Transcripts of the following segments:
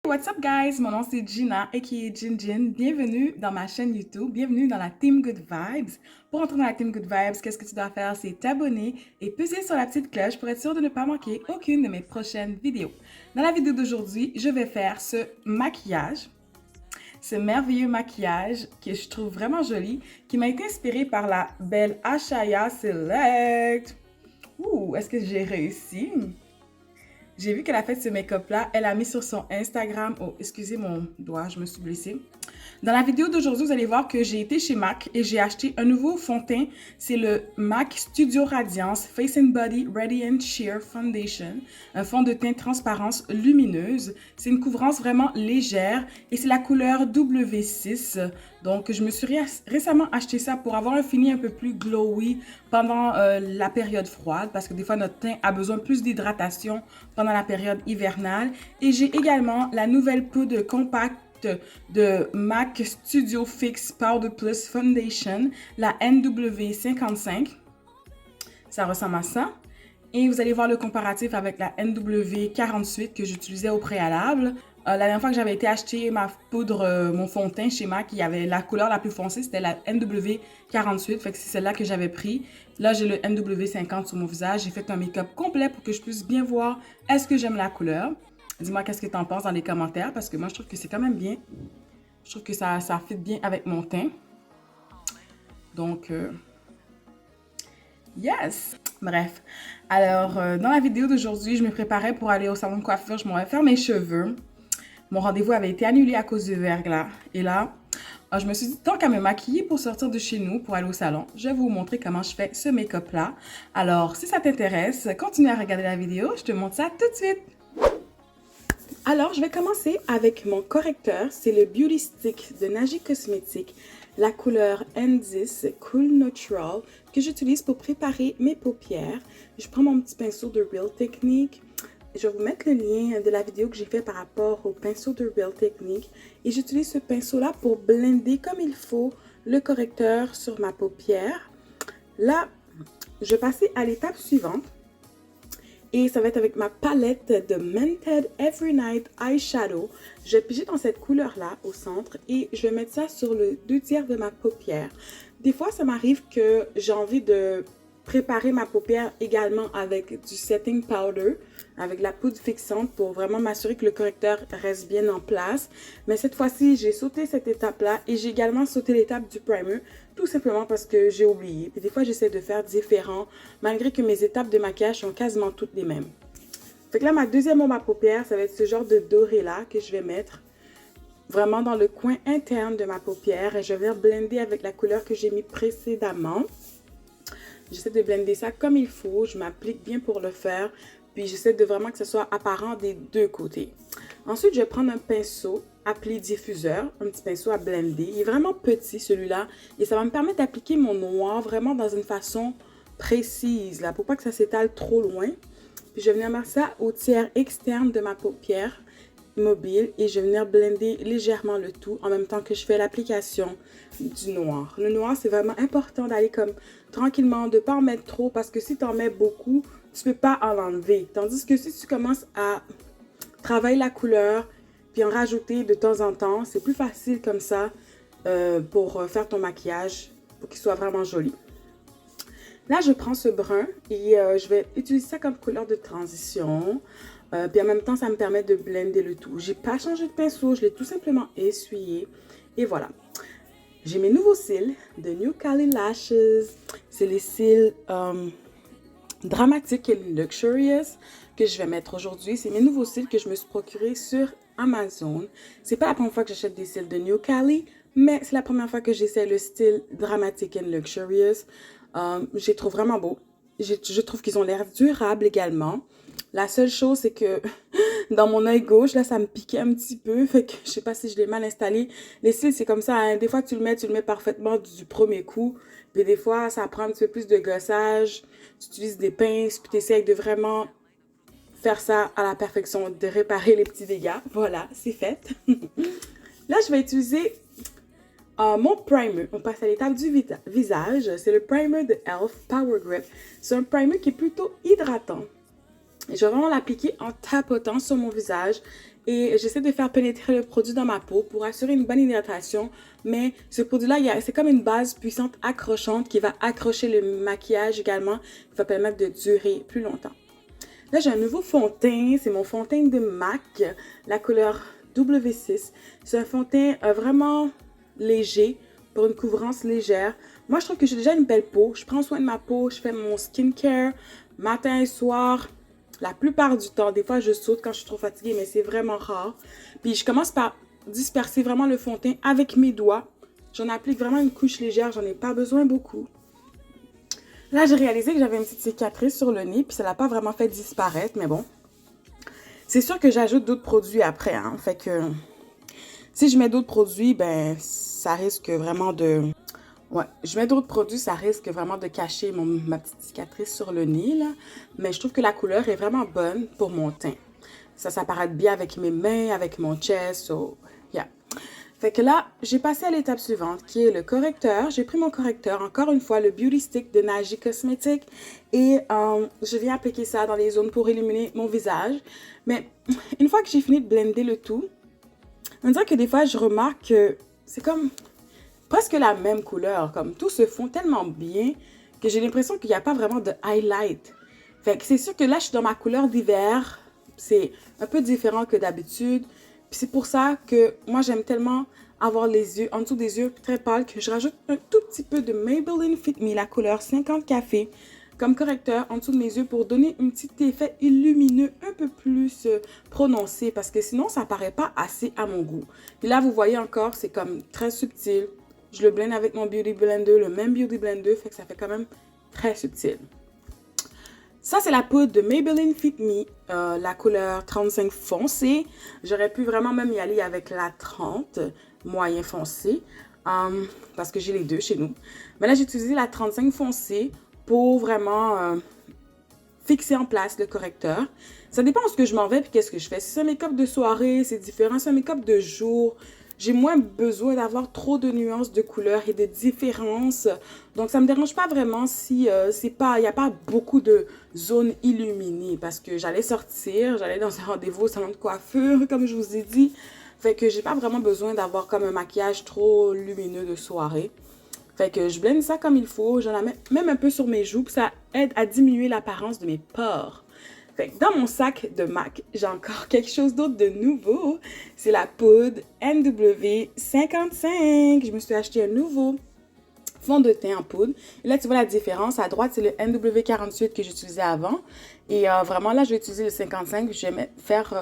What's up guys, mon nom c'est Gina aka Jin Jin. Bienvenue dans ma chaîne YouTube, bienvenue dans la Team Good Vibes. Pour entrer dans la Team Good Vibes, qu'est-ce que tu dois faire? C'est t'abonner et peser sur la petite cloche pour être sûr de ne pas manquer aucune de mes prochaines vidéos. Dans la vidéo d'aujourd'hui, je vais faire ce maquillage, ce merveilleux maquillage que je trouve vraiment joli, qui m'a été inspiré par la belle Ashaya Select. Ouh, est-ce que j'ai réussi? J'ai vu qu'elle a fait ce make-up-là. Elle a mis sur son Instagram. Oh, excusez mon doigt, je me suis blessée. Dans la vidéo d'aujourd'hui, vous allez voir que j'ai été chez MAC et j'ai acheté un nouveau fond de teint. C'est le MAC Studio Radiance Face and Body Radiant Sheer Foundation. Un fond de teint transparence lumineuse. C'est une couvrance vraiment légère et c'est la couleur W6. Donc, je me suis récemment acheté ça pour avoir un fini un peu plus glowy pendant la période froide parce que des fois, notre teint a besoin plus d'hydratation pendant la période hivernale. Et j'ai également la nouvelle poudre compacte de MAC Studio Fix Powder Plus Foundation, la NW55. Ça ressemble à ça. Et vous allez voir le comparatif avec la NW48 que j'utilisais au préalable. La dernière fois que j'avais été acheter ma poudre, mon fond de teint chez MAC, il y avait la couleur la plus foncée, c'était la NW48, fait que c'est celle-là que j'avais pris. Là, j'ai le NW50 sur mon visage. J'ai fait un make-up complet pour que je puisse bien voir est-ce que j'aime la couleur. Dis-moi qu'est-ce que tu en penses dans les commentaires parce que moi, je trouve que c'est quand même bien. Je trouve que ça fit bien avec mon teint. Donc, yes! Bref. Alors, dans la vidéo d'aujourd'hui, je me préparais pour aller au salon de coiffure. Je m'en vais faire mes cheveux. Mon rendez-vous avait été annulé à cause du verglas. Et là, je me suis dit, tant qu'à me maquiller pour sortir de chez nous, pour aller au salon, je vais vous montrer comment je fais ce make-up-là. Alors, si ça t'intéresse, continue à regarder la vidéo. Je te montre ça tout de suite. Alors, je vais commencer avec mon correcteur. C'est le Beauty Stick de Naji Cosmetics, la couleur N10 Cool Neutral que j'utilise pour préparer mes paupières. Je prends mon petit pinceau de Real Technique. Je vais vous mettre le lien de la vidéo que j'ai fait par rapport au pinceau de Real Technique. Et j'utilise ce pinceau-là pour blender comme il faut le correcteur sur ma paupière. Là, je vais passer à l'étape suivante. Et ça va être avec ma palette de Mented Every Night Eyeshadow. Je vais piger dans cette couleur-là au centre et je vais mettre ça sur le 2/3 de ma paupière. Des fois, ça m'arrive que j'ai envie de préparer ma paupière également avec du setting powder, avec la poudre fixante pour vraiment m'assurer que le correcteur reste bien en place. Mais cette fois-ci, j'ai sauté cette étape-là et j'ai également sauté l'étape du primer, tout simplement parce que j'ai oublié. Et des fois, j'essaie de faire différent, malgré que mes étapes de maquillage sont quasiment toutes les mêmes. Fait que là, ma deuxième ombre à paupières, ça va être ce genre de doré-là que je vais mettre vraiment dans le coin interne de ma paupière. Et je vais blender avec la couleur que j'ai mis précédemment. J'essaie de blender ça comme il faut. Je m'applique bien pour le faire. Puis j'essaie de vraiment que ce soit apparent des deux côtés. Ensuite, je vais prendre un pinceau appelé diffuseur, un petit pinceau à blender. Il est vraiment petit celui-là. Et ça va me permettre d'appliquer mon noir vraiment dans une façon précise, là, pour pas que ça s'étale trop loin. Puis je vais venir mettre ça au tiers externe de ma paupière mobile et je vais venir blender légèrement le tout en même temps que je fais l'application du noir. Le noir, c'est vraiment important d'aller comme tranquillement, de ne pas en mettre trop parce que si tu en mets beaucoup, tu peux pas en enlever. Tandis que si tu commences à travailler la couleur puis en rajouter de temps en temps, c'est plus facile comme ça pour faire ton maquillage pour qu'il soit vraiment joli. Là, je prends ce brun et je vais utiliser ça comme couleur de transition. Puis en même temps, ça me permet de blender le tout. J'ai pas changé de pinceau, je l'ai tout simplement essuyé. Et voilà. J'ai mes nouveaux cils de New Cali Lashes. C'est les cils Dramatic and Luxurious que je vais mettre aujourd'hui. C'est mes nouveaux cils que je me suis procurés sur Amazon. C'est pas la première fois que j'achète des cils de New Cali, mais c'est la première fois que j'essaie le style Dramatic and Luxurious. Je les trouve vraiment beaux. Je trouve qu'ils ont l'air durables également. La seule chose, c'est que dans mon œil gauche, là, ça me piquait un petit peu. Fait que je sais pas si je l'ai mal installé. Les cils, c'est comme ça, hein. Des fois que tu le mets parfaitement du premier coup. Puis des fois, ça prend un petit peu plus de gossage. Tu utilises des pinces, puis tu essaies de vraiment faire ça à la perfection, de réparer les petits dégâts. Voilà, c'est fait. Là, je vais utiliser mon primer. On passe à l'étape du visage. C'est le primer de e.l.f. Power Grip. C'est un primer qui est plutôt hydratant. Je vais vraiment l'appliquer en tapotant sur mon visage et j'essaie de faire pénétrer le produit dans ma peau pour assurer une bonne hydratation. Mais ce produit-là, c'est comme une base puissante accrochante qui va accrocher le maquillage également, qui va permettre de durer plus longtemps. Là, j'ai un nouveau fond de teint. C'est mon fond de teint de MAC, la couleur W6. C'est un fond de teint vraiment léger pour une couvrance légère. Moi, je trouve que j'ai déjà une belle peau. Je prends soin de ma peau. Je fais mon skincare matin et soir. La plupart du temps, des fois, je saute quand je suis trop fatiguée, mais c'est vraiment rare. Puis, je commence par disperser vraiment le fond de teint avec mes doigts. J'en applique vraiment une couche légère. J'en ai pas besoin beaucoup. Là, j'ai réalisé que j'avais une petite cicatrice sur le nez, puis ça l'a pas vraiment fait disparaître, mais bon. C'est sûr que j'ajoute d'autres produits après, hein. Fait que si je mets d'autres produits, ben, ça risque vraiment de... Ouais, je mets d'autres produits, ça risque vraiment de cacher ma petite cicatrice sur le nez, là. Mais je trouve que la couleur est vraiment bonne pour mon teint. Ça s'apparate bien avec mes mains, avec mon chest, so, yeah. Fait que là, j'ai passé à l'étape suivante, qui est le correcteur. J'ai pris mon correcteur, encore une fois, le Beauty Stick de Naji Cosmetics. Et je viens appliquer ça dans les zones pour illuminer mon visage. Mais une fois que j'ai fini de blender le tout, on dirait que des fois, je remarque que c'est comme presque la même couleur. Comme tout se fond tellement bien que j'ai l'impression qu'il n'y a pas vraiment de highlight. Fait que c'est sûr que là, je suis dans ma couleur d'hiver. C'est un peu différent que d'habitude. Puis c'est pour ça que moi, j'aime tellement avoir les yeux, en dessous des yeux très pâles, que je rajoute un tout petit peu de Maybelline Fit Me, la couleur 50 café, comme correcteur en dessous de mes yeux pour donner un petit effet lumineux un peu plus prononcé, parce que sinon, ça paraît pas assez à mon goût. Puis là, vous voyez encore, c'est comme très subtil. Je le blende avec mon Beauty Blender, le même Beauty Blender, fait que ça fait quand même très subtil. Ça, c'est la poudre de Maybelline Fit Me, la couleur 35 foncé. J'aurais pu vraiment même y aller avec la 30 moyen foncé, parce que j'ai les deux chez nous. Mais là, j'ai utilisé la 35 foncé pour vraiment fixer en place le correcteur. Ça dépend de ce que je m'en vais et qu'est-ce que je fais. Si c'est un make-up de soirée, c'est différent. Si c'est un make-up de jour, j'ai moins besoin d'avoir trop de nuances de couleurs et de différences. Donc, ça me dérange pas vraiment si il n'y a pas beaucoup de zones illuminées parce que j'allais sortir, j'allais dans un rendez-vous au salon de coiffure, comme je vous ai dit. Fait que j'ai pas vraiment besoin d'avoir comme un maquillage trop lumineux de soirée. Fait que je blende ça comme il faut. J'en mets même un peu sur mes joues. Puis ça aide à diminuer l'apparence de mes pores. Fait que dans mon sac de MAC, j'ai encore quelque chose d'autre de nouveau. C'est la poudre NW55. Je me suis acheté un nouveau fond de teint en poudre. Et là, tu vois la différence. À droite, c'est le NW48 que j'utilisais avant. Et vraiment, là, je vais utiliser le 55. Je vais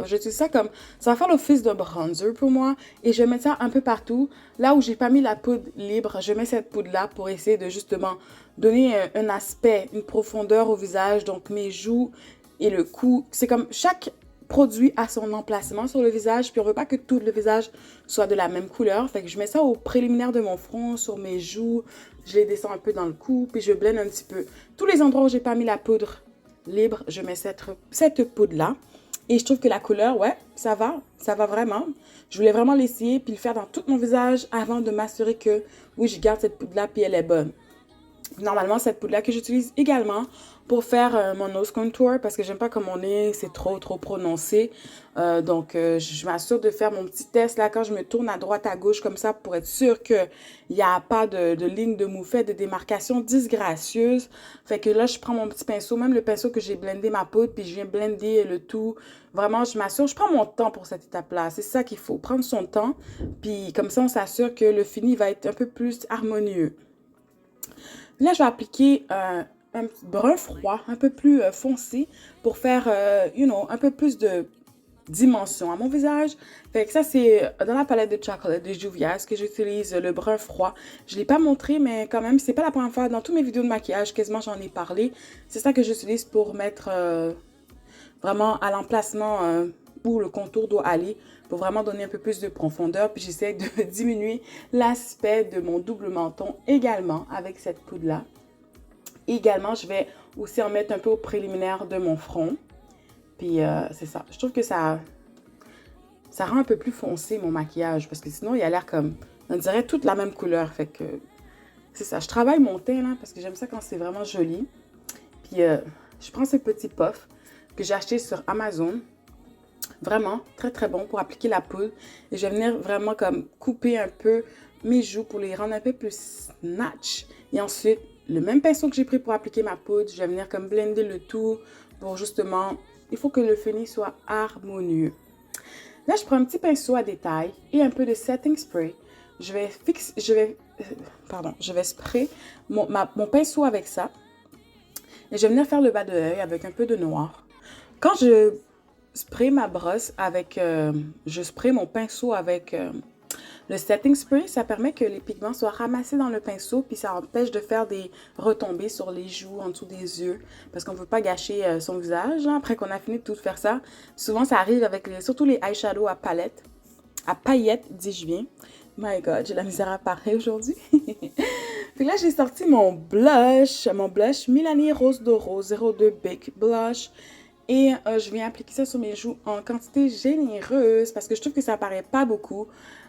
j'utilise ça comme... Ça va faire l'office de bronzer pour moi. Et je vais mettre ça un peu partout. Là où j'ai pas mis la poudre libre, je mets cette poudre-là pour essayer de justement donner un aspect, une profondeur au visage. Donc, mes joues et le cou. C'est comme chaque produit a son emplacement sur le visage. Puis, on veut pas que tout le visage soit de la même couleur. Fait que je mets ça au préliminaire de mon front, sur mes joues. Je les descends un peu dans le cou. Puis, je blende un petit peu. Tous les endroits où j'ai pas mis la poudre libre, je mets cette poudre-là. Et je trouve que la couleur, ouais, ça va vraiment. Je voulais vraiment l'essayer puis le faire dans tout mon visage avant de m'assurer que, oui, je garde cette poudre-là puis elle est bonne. Normalement, cette poudre-là que j'utilise également pour faire mon nose contour parce que j'aime pas comme mon nez, c'est trop prononcé. Donc, je m'assure de faire mon petit test là quand je me tourne à droite, à gauche comme ça pour être sûre qu'il n'y a pas de ligne de moufette, de démarcation disgracieuse. Fait que là, je prends mon petit pinceau, même le pinceau que j'ai blendé ma poudre, puis je viens blender le tout. Vraiment, je m'assure, je prends mon temps pour cette étape-là. C'est ça qu'il faut, prendre son temps. Puis comme ça, on s'assure que le fini va être un peu plus harmonieux. Là, je vais appliquer un brun froid, un peu plus foncé pour faire, un peu plus de dimension à mon visage. Fait que ça, c'est dans la palette de Chocolate de Juvia's que j'utilise le brun froid. Je ne l'ai pas montré, mais quand même, c'est pas la première fois. Dans toutes mes vidéos de maquillage, quasiment, j'en ai parlé. C'est ça que j'utilise pour mettre vraiment à l'emplacement où le contour doit aller, pour vraiment donner un peu plus de profondeur. Puis j'essaie de diminuer l'aspect de mon double menton également avec cette poudre-là. Également, je vais aussi en mettre un peu au préliminaire de mon front. Puis c'est ça. Je trouve que ça rend un peu plus foncé mon maquillage parce que sinon, il a l'air comme, on dirait toute la même couleur. Fait que c'est ça. Je travaille mon teint là parce que j'aime ça quand c'est vraiment joli. Puis je prends ce petit puff. que j'ai acheté sur Amazon. Vraiment très très bon pour appliquer la poudre. Et je vais venir vraiment comme couper un peu mes joues pour les rendre un peu plus snatch. Et ensuite, le même pinceau que j'ai pris pour appliquer ma poudre, je vais venir comme blender le tout pour justement, il faut que le finish soit harmonieux. Là, je prends un petit pinceau à détail et un peu de setting spray. Je vais spray mon pinceau avec ça. Et je vais venir faire le bas de l'œil avec un peu de noir. Quand je spray ma brosse avec, je spray mon pinceau avec le setting spray, ça permet que les pigments soient ramassés dans le pinceau, puis ça empêche de faire des retombées sur les joues, en dessous des yeux, parce qu'on ne veut pas gâcher son visage, hein, après qu'on a fini de tout faire ça. Souvent, ça arrive avec surtout les eyeshadows à palette, à paillettes, dis-je bien. My God, j'ai la misère à parler aujourd'hui. Puis là, j'ai sorti mon blush Milani Rose Doro 02 Big Blush. Et je viens appliquer ça sur mes joues en quantité généreuse parce que je trouve que ça paraît pas beaucoup.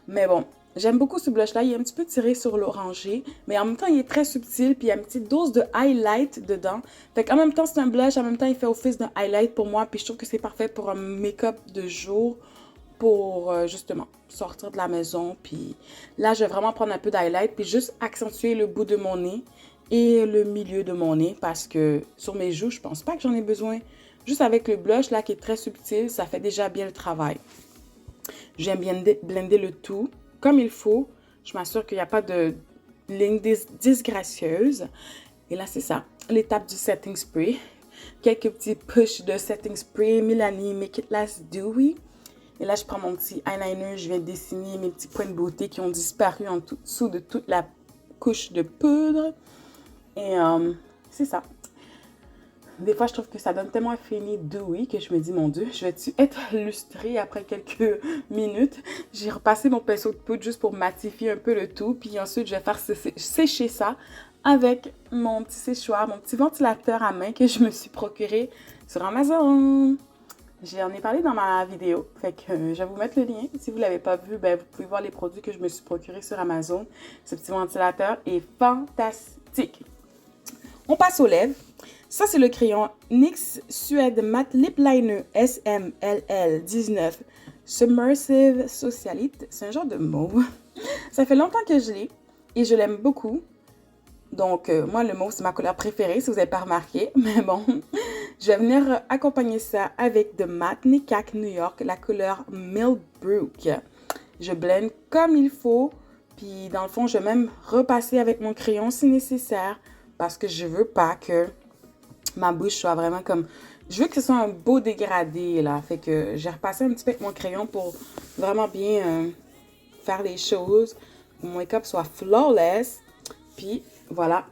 Mais bon, j'aime beaucoup ce blush-là. Il est un petit peu tiré sur l'orangé, mais en même temps, il est très subtil. Puis il y a une petite dose de highlight dedans. Fait qu'en même temps, c'est un blush. En même temps, il fait office d'un highlight pour moi. Puis je trouve que c'est parfait pour un make-up de jour pour justement sortir de la maison. Puis là, je vais vraiment prendre un peu d'highlight puis juste accentuer le bout de mon nez et le milieu de mon nez parce que sur mes joues, je pense pas que j'en ai besoin. Juste avec le blush là qui est très subtil, ça fait déjà bien le travail. J'aime bien blender le tout comme il faut. Je m'assure qu'il n'y a pas de ligne disgracieuse. Et là, c'est ça. L'étape du setting spray. Quelques petits pushs de setting spray. Milani Make It Last Dewy. Et là, je prends mon petit eyeliner. Je viens dessiner mes petits points de beauté qui ont disparu en dessous de toute la couche de poudre. Et c'est ça. Des fois, je trouve que ça donne tellement un fini dewy que je me dis, mon Dieu, je vais-tu être lustrée après quelques minutes? J'ai repassé mon pinceau de poudre juste pour matifier un peu le tout. Puis ensuite, je vais faire sécher ça avec mon petit séchoir, mon petit ventilateur à main que je me suis procuré sur Amazon. J'en ai parlé dans ma vidéo, fait que je vais vous mettre le lien. Si vous ne l'avez pas vu, ben, vous pouvez voir les produits que je me suis procuré sur Amazon. Ce petit ventilateur est fantastique. On passe aux lèvres. Ça, c'est le crayon NYX Suede Matte Lip Liner SMLL 19 Submersive Socialite. C'est un genre de mauve. Ça fait longtemps que je l'ai et je l'aime beaucoup. Donc, moi, le mauve, c'est ma couleur préférée, si vous n'avez pas remarqué. Mais bon, je vais venir accompagner ça avec de Matte Nikak New York, la couleur Millbrook. Je blende comme il faut. Puis, dans le fond, je vais même repasser avec mon crayon si nécessaire parce que je veux pas que ma bouche soit vraiment comme... Je veux que ce soit un beau dégradé, là. Fait que j'ai repassé un petit peu avec mon crayon pour vraiment bien faire les choses. Pour mon make-up soit flawless. Puis, voilà.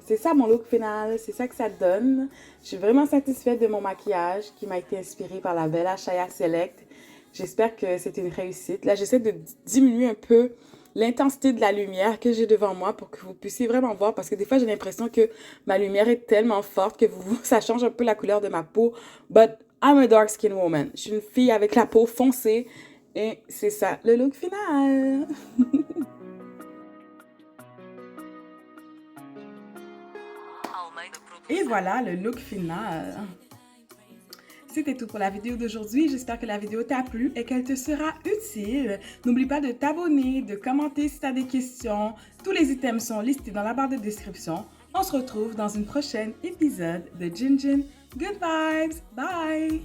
C'est ça mon look final. C'est ça que ça donne. Je suis vraiment satisfaite de mon maquillage qui m'a été inspiré par la Bella Shaya Select. J'espère que c'est une réussite. Là, j'essaie de diminuer un peu l'intensité de la lumière que j'ai devant moi pour que vous puissiez vraiment voir parce que des fois j'ai l'impression que ma lumière est tellement forte que ça change un peu la couleur de ma peau. But I'm a dark skin woman. Je suis une fille avec la peau foncée et c'est ça le look final. Et voilà le look final. C'était tout pour la vidéo d'aujourd'hui. J'espère que la vidéo t'a plu et qu'elle te sera utile. N'oublie pas de t'abonner, de commenter si tu as des questions. Tous les items sont listés dans la barre de description. On se retrouve dans une prochaine épisode de Jin Jin. Good vibes! Bye!